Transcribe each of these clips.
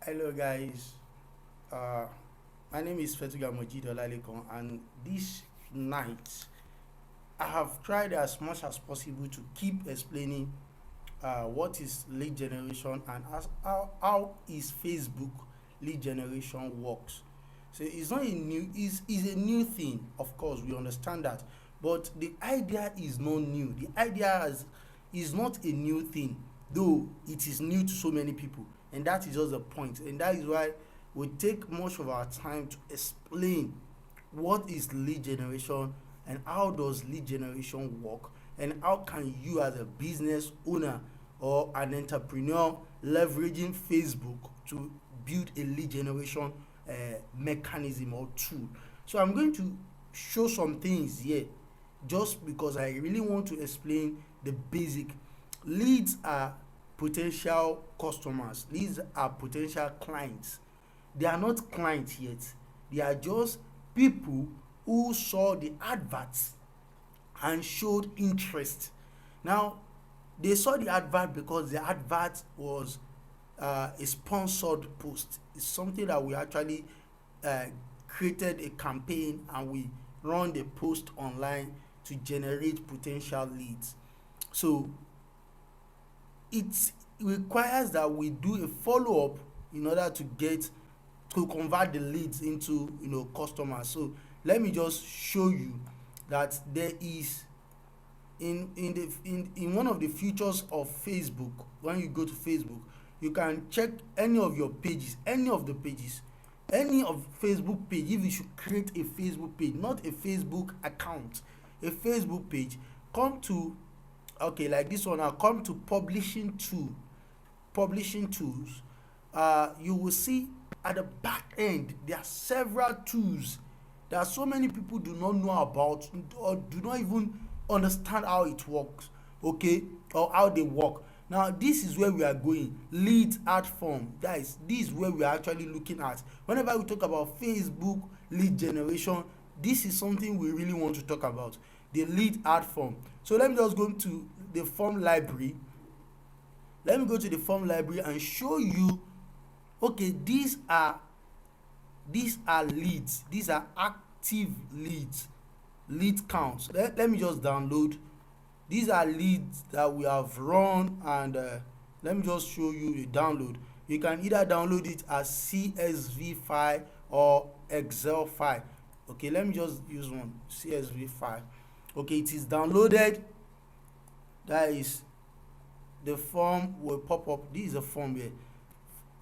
Hello guys, uh, my name is Fetuga Mojeed and this night I have tried as much as possible to keep explaining what is lead generation and how is Facebook lead generation works. So it's not a new, is a new thing, of course we understand that, but the idea is not new. The idea is not a new thing, though it is new to so many people, and that is just the point, and that is why we take much of our time to explain what is lead generation and how does lead generation work, and how can you as a business owner or an entrepreneur leveraging Facebook to build a lead generation mechanism or tool. So I'm going to show some things here just because I really want to explain the basic. Leads are potential customers, leads are potential clients. They are not clients yet, they are just people who saw the adverts and showed interest. Now, they saw the advert because the advert was a sponsored post. It's something that we actually uh, created a campaign and we run the post online to generate potential leads. So it requires that we do a follow up in order to convert the leads into customers. So let me just show you that there is in one of the features of Facebook. When you go to Facebook, you can check any of your pages, any of the pages, any of Facebook page. If you should create a Facebook page, not a Facebook account, a Facebook page, come to, okay, like this one, I'll come to publishing tools. You will see at the back end there are several tools that so many people do not know about or do not even understand how it works, okay, or how they work. Now this is where we are going. Lead ad form, guys, this is where we are actually looking at whenever we talk about Facebook lead generation. This is something we really want to talk about, the lead ad form. So let me just go to the form library. Let me go to the form library and show you, okay, these are leads, these are active leads, lead counts. Let me just download. These are leads that we have run, and let me just show you the download. You can either download it as CSV file or Excel file. Okay, let me just use one, CSV file. Okay, it is downloaded. That is, the form will pop up. This is a form here.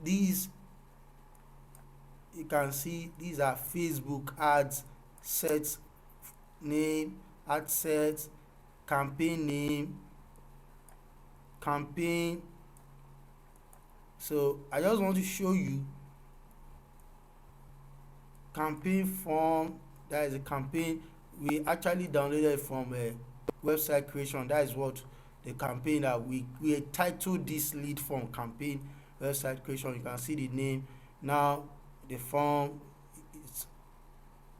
These, you can see, these are Facebook ads, set name, ad set, campaign name, campaign. So I just want to show you campaign form. That is a campaign we actually downloaded from a website creation. That is what the campaign that we titled this lead form campaign website creation. You can see the name. Now the form, it's,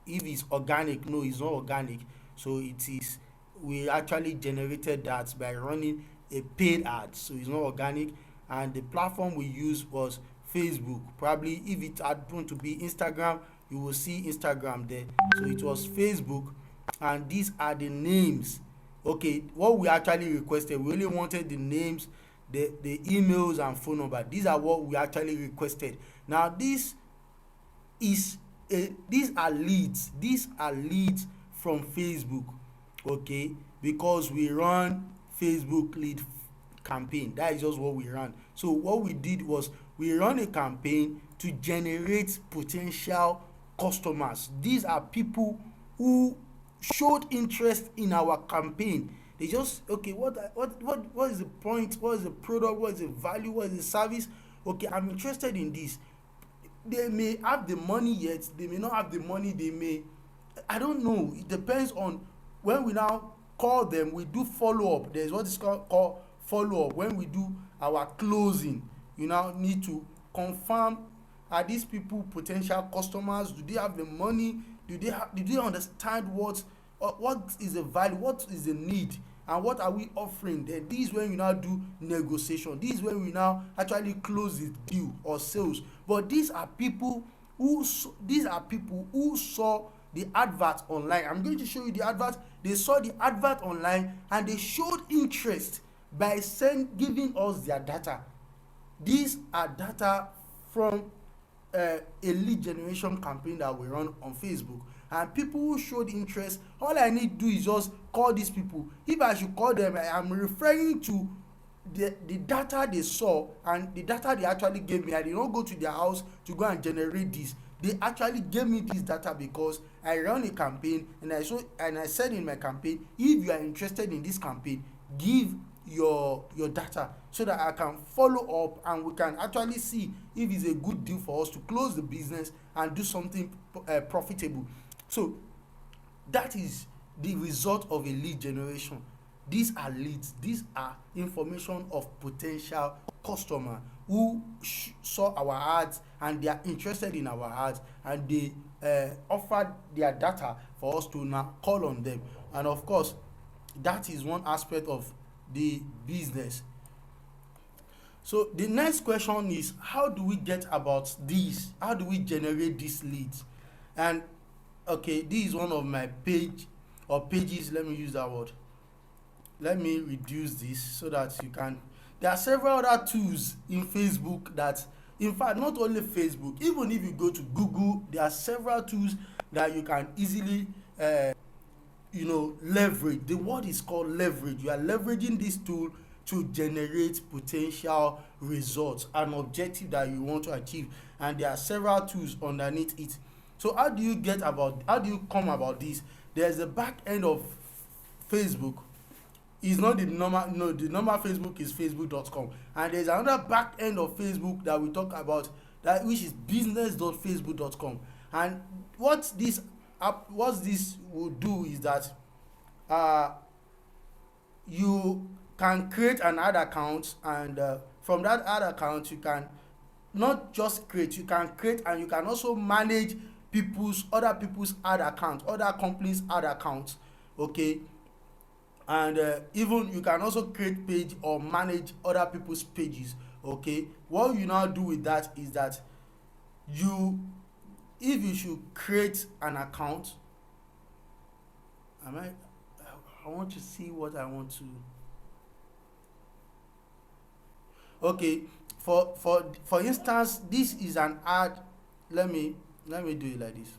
if it's organic, no, it's not organic. So it is, we actually generated that by running a paid ad, so it's not organic. And the platform we used was Facebook. Probably if it happened to be Instagram, you will see Instagram there. So it was Facebook, and these are the names. Okay, what we actually requested, we only wanted the names, the emails and phone number. These are what we actually requested. Now these are leads. These are leads from Facebook, okay, because we run Facebook lead campaign. That is just what we run. So what we did was we run a campaign to generate potential customers. These are people who showed interest in our campaign. They just, okay, what is the point, what is the product, what is the value, what is the service? Okay, I'm interested in this. They may have the money yet, they may not have the money, they may, I don't know, it depends on. When we now call them, we do follow up. There's what is called follow up. When we do our closing, you now need to confirm, are these people potential customers? Do they have the money? Do they understand what is the value, what is the need? and what are we offering. Then this is when we now do negotiation. This is when we now actually close the deal or sales. But these are people who saw the advert online. I'm going to show you the advert. They saw the advert online and they showed interest by giving us their data. These are data from a lead generation campaign that we run on Facebook, and people who showed interest, all I need to do is just call these people. If I should call them, I am referring to the data they saw and the data they actually gave me. I did not go to their house to go and generate this. They actually gave me this data because I ran a campaign, and I said in my campaign, if you are interested in this campaign, give your data so that I can follow up and we can actually see if it's a good deal for us to close the business and do something profitable. So that is the result of a lead generation. These are leads. These are information of potential customer who saw our ads and they are interested in our ads, and they offered their data for us to now call on them. And of course, that is one aspect of the business. So the next question is, how do we get about this? How do we generate these leads? And okay, this is one of my pages. Let me use that word. Let me reduce this so that you can. There are several other tools in Facebook that, in fact, not only Facebook, even if you go to Google, there are several tools that you can easily leverage. The word is called leverage. You are leveraging this tool to generate potential results, an objective that you want to achieve, and there are several tools underneath it. So how do you come about this? There's a back end of Facebook. It's not the normal. No, the normal Facebook is facebook.com, and there's another back end of Facebook that we talk about, that which is business.facebook.com. And what this will do is that you can create an ad account, and from that ad account you can not just create, you can create and you can also manage other people's ad account, other companies' ad accounts. Okay, and even you can also create page or manage other people's pages. Okay, what you now do with that is that if you should create an account, I want to see what I want to. Okay, for instance, this is an ad. Let me do it like this.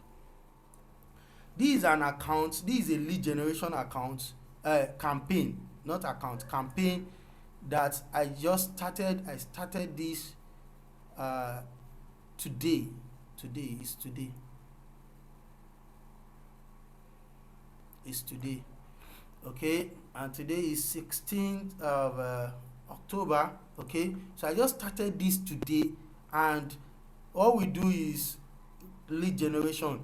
This is an account. This is a lead generation account, campaign, not account, campaign that I just started. I started this today. Today. Okay, and today is 16th of October. Okay, so I just started this today, and all we do is lead generation,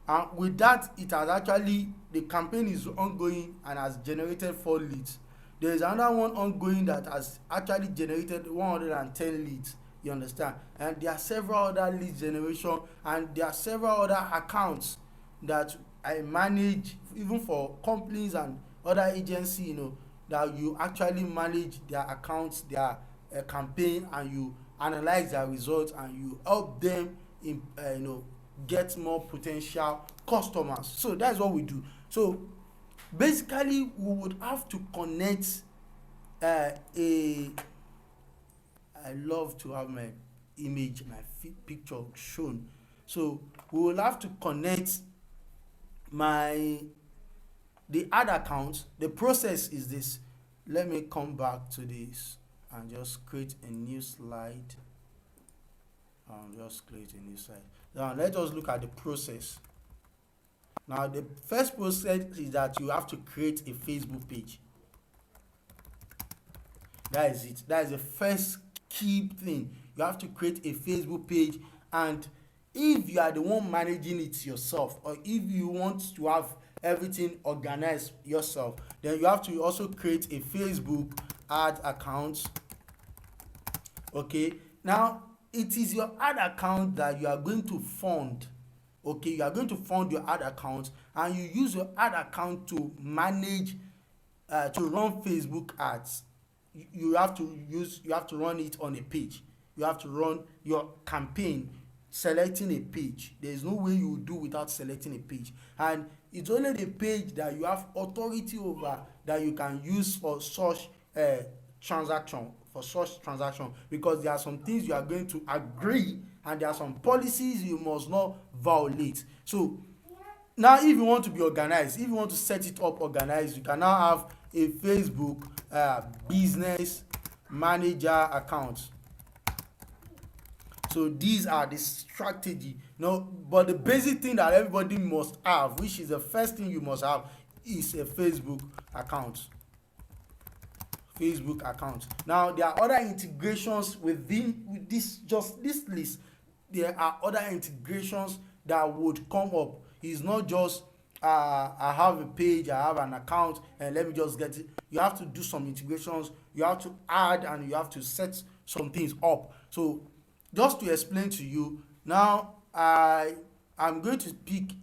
and with that, it has actually, the campaign is ongoing and has generated 4 leads. There is another one ongoing that has actually generated 110 leads. You understand? And there are several other lead generation, and there are several other accounts that I manage, even for companies and other agencies, that you actually manage their accounts, their campaign, and you analyze their results, and you help them in get more potential customers. So that's what we do. So basically, we would have to connect I love to have my image, my picture shown. So we will have to connect the ad account. The process is this. Let me come back to this and just create a new slide. Now let us look at the process. Now the first process is that you have to create a Facebook page. That is it. That is the first key thing. You have to create a Facebook page, and if you are the one managing it yourself, or if you want to have everything organized yourself, then you have to also create a Facebook ad account. Okay, now it is your ad account that you are going to fund. Okay, you are going to fund your ad account, and you use your ad account to manage to run Facebook ads, you have to run it on a page. You have to run your campaign selecting a page. There is no way you will do without selecting a page, and it's only the page that you have authority over that you can use for such transaction because there are some things you are going to agree and there are some policies you must not violate. So now, if you want to be organized, if you want to set it up organized, you can now have a Facebook business manager account. So these are the strategy. But the basic thing that everybody must have, which is the first thing you must have, is a Facebook account. Now there are other integrations with this list. There are other integrations that would come up. It's not just I have a page, I have an account, and let me just get it. You have to do some integrations. You have to add and you have to set some things up. So just to explain to you now, I'm going to pick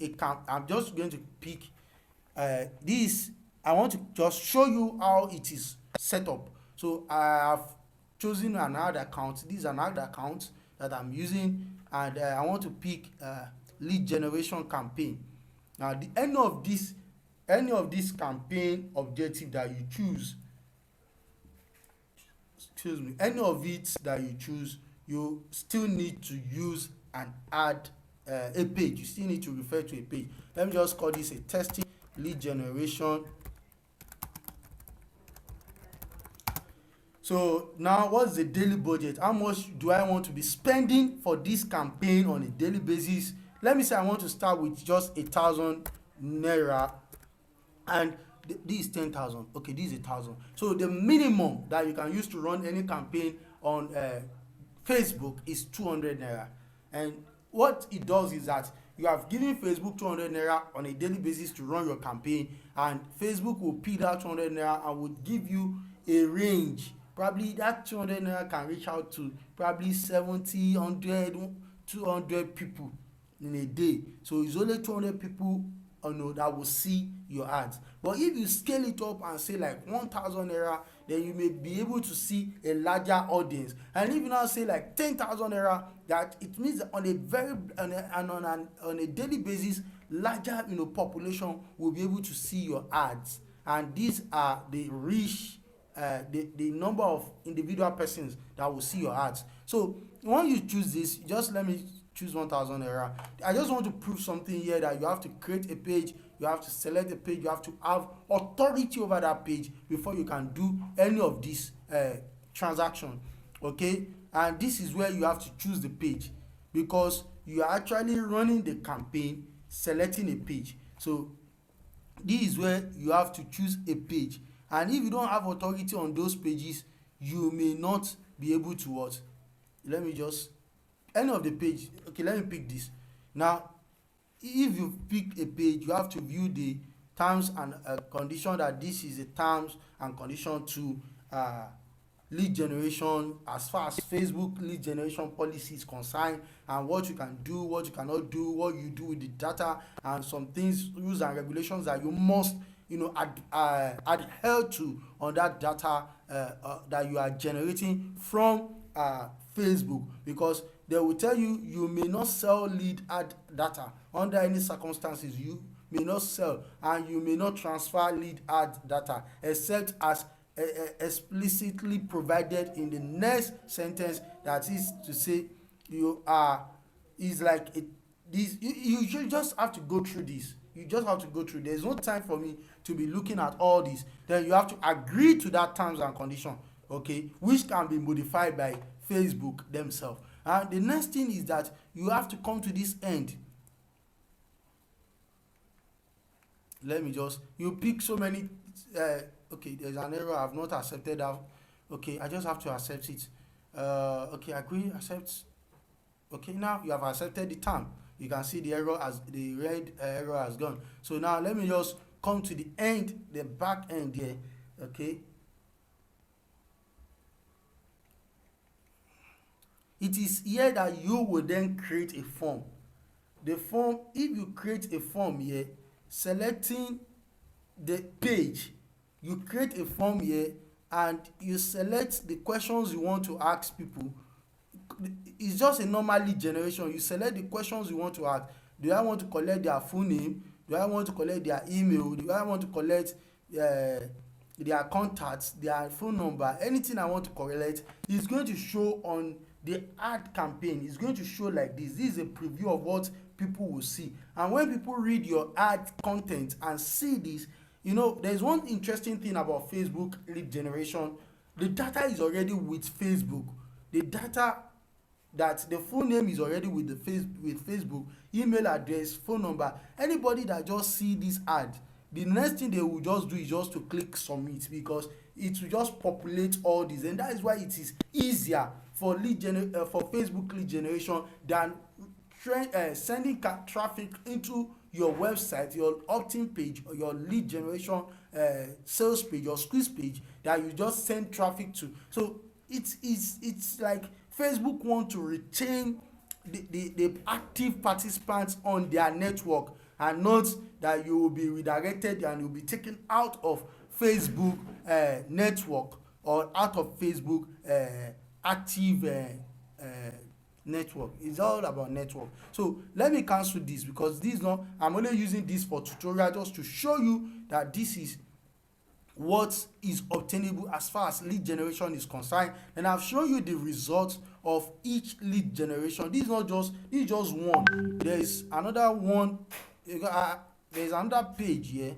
I'm just going to pick this. I want to just show you how it is set up. So I have chosen another account. This is another account that I'm using, and I want to pick lead generation campaign. Now any of this campaign objective that you choose, any of it that you choose, you still need to use and add a page. You still need to refer to a page. Let me just call this a testing lead generation. So now, what's the daily budget? How much do I want to be spending for this campaign on a daily basis? Let me say I want to start with just 1,000 naira, and this is 10,000. Okay, this is 1,000. So the minimum that you can use to run any campaign on Facebook is 200 naira. And what it does is that you have given Facebook 200 naira on a daily basis to run your campaign, and Facebook will pick that 200 naira and will give you a range. Probably that 200 naira can reach out to probably 70, 100, 200 people in a day. So it's only 200 people that will see your ads. But if you scale it up and say like 1,000 naira, then you may be able to see a larger audience. And if you now say like 10,000 naira, that it means on a daily basis, larger population will be able to see your ads. And these are the reach, the number of individual persons that will see your ads. So when you choose this, just let me choose 1,000 naira. I just want to prove something here, that you have to create a page, you have to select a page, you have to have authority over that page before you can do any of this transaction. Okay, and this is where you have to choose the page, because you are actually running the campaign, selecting a page. So this is where you have to choose a page, and if you don't have authority on those pages, you may not be able to what? Let me just any of the page. Okay, let me pick this. Now if you pick a page, you have to view the terms and condition, that this is the terms and condition to lead generation as far as Facebook lead generation policy is concerned, and what you can do, what you cannot do, what you do with the data, and some things, rules and regulations that you must adhere to on that data that you are generating from Facebook, because they will tell you you may not sell lead ad data under any circumstances. You may not sell and you may not transfer lead ad data except as explicitly provided in the next sentence. That is to say, you just have to go through this. You just have to go through. There's no time for me to be looking at all this. Then you have to agree to that terms and condition, okay, which can be modified by Facebook themselves. And the next thing is that you have to come to this end. You pick so many. Okay, there's an error. I've not accepted that. Okay, I just have to accept it. Okay, agree, accept. Okay, now you have accepted the term. You can see the error, as the red error has gone. So now let me just come to the end, the back end here. Okay. It is here that you will then create a form. The form, if you create a form here, selecting the page, you create a form here and you select the questions you want to ask people. It's just a normal lead generation. You select the questions you want to ask. Do I want to collect their full name? Do I want to collect their email? Do I want to collect their contacts, their phone number? Anything I want to collect is going to show on the ad campaign. It's going to show like this. This is a preview of what people will see. And when people read your ad content and see this, you know, there's one interesting thing about Facebook lead generation. The data is already with Facebook. The data, that the full name is already with Facebook, email address, phone number. Anybody that just see this ad, the next thing they will just do is just to click submit, because it will just populate all this. And that is why it is easier for for Facebook lead generation than sending traffic into your website, your opt-in page, or your lead generation sales page, your squeeze page that you just send traffic to. So it's like Facebook want to retain the active participants on their network, and not that you will be redirected and you will be taken out of Facebook network, or out of Facebook active network. It's all about network. So let me cancel this, because this not, I'm only using this for tutorial just to show you that this is what is obtainable as far as lead generation is concerned. And I've shown you the results of each lead generation. This is just one. There is another one. There's another page here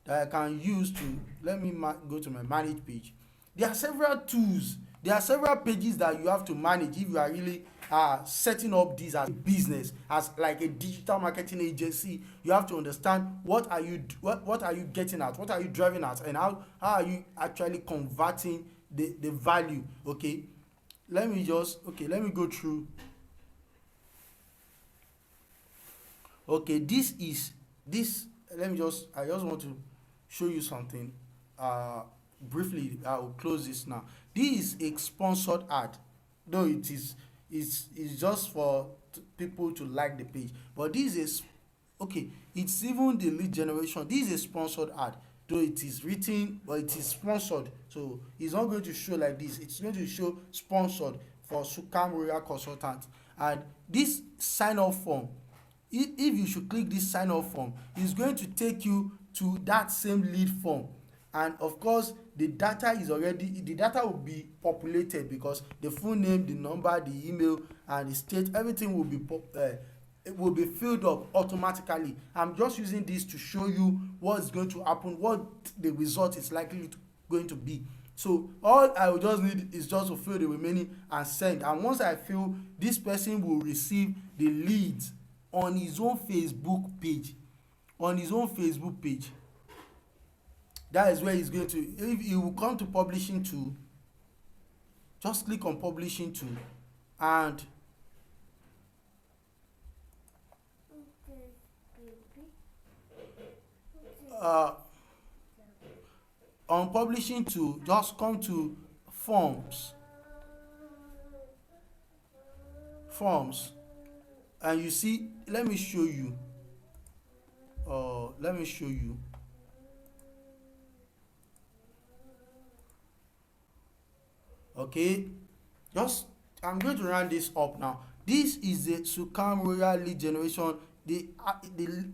that I can use to, let me go to my manage page. There are several tools. There are several pages that you have to manage if you are really setting up this as a business, as like a digital marketing agency. You have to understand what are you getting at, what are you driving at, and how are you actually converting the value. Okay, let me go through. Okay, I just want to show you something briefly. I will close this now. This is a sponsored ad, though it's just for people to like the page, but this is it's even the lead generation. This is a sponsored ad, though it is written, but it is sponsored, so it's not going to show like this. It's going to show sponsored for Sukam Royal Consultant. And this sign up form, if you should click this sign up form, it's going to take you to that same lead form. And of course the data will be populated, because the full name, the number, the email, and the state, everything will be filled up automatically. I'm just using this to show you what's going to happen, what the result is likely going to be. So all I will just need is just to fill the remaining and send. And once I fill, this person will receive the leads on his own Facebook page. That is where he's going to, if he will come to publishing tool, just click on publishing tool, and on publishing tool, just come to forms, and you see, let me show you. Okay, I'm going to run this up now. This is the Sukam Royal lead generation. The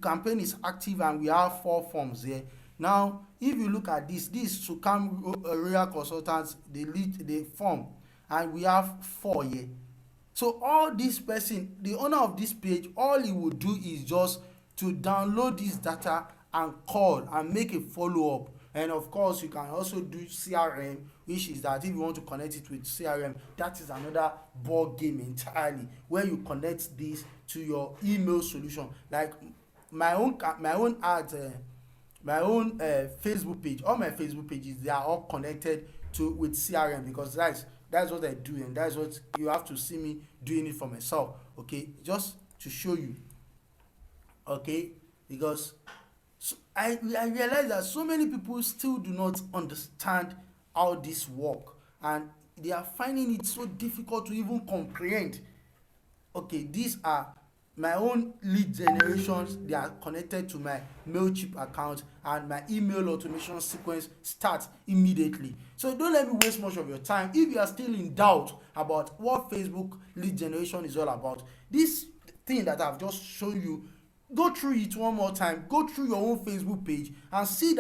campaign is active, and we have 4 forms here. Now if you look at this Sukam Royal Consultants, the form, and we have 4 here. So all this person, the owner of this page, all he will do is just to download this data and call and make a follow-up. And of course you can also do CRM, which is that if you want to connect it with CRM, that is another ball game entirely, where you connect this to your email solution. Like my own Facebook page, all my Facebook pages, they are all connected with CRM, because that's what I do, and that's what you have to see me doing it for myself. Okay, just to show you. Okay, because I realize that so many people still do not understand how this work, and they are finding it so difficult to even comprehend. Okay, these are my own lead generations, they are connected to my MailChimp account, and my email automation sequence starts immediately. So don't let me waste much of your time. If you are still in doubt about what Facebook lead generation is all about, this thing that I've just shown you, go through it one more time. Go through your own Facebook page and see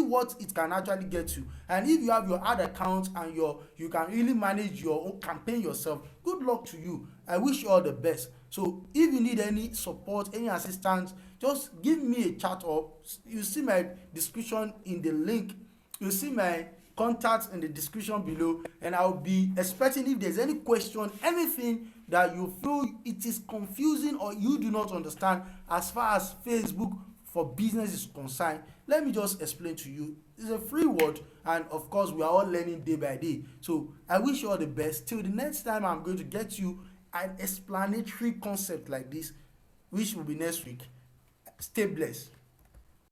what it can actually get you. And if you have your ad account and you can really manage your own campaign yourself, good luck to you. I wish you all the best. So if you need any support, any assistance, just give me a chat, or you see my description in the link. You see my contacts in the description below, and I'll be expecting, if there's any question, anything that you feel it is confusing or you do not understand as far as Facebook for business is concerned, let me just explain to you. It's a free word, and of course we are all learning day by day. So I wish you all the best. Till the next time I'm going to get you an explanatory concept like this, which will be next week. Stay blessed.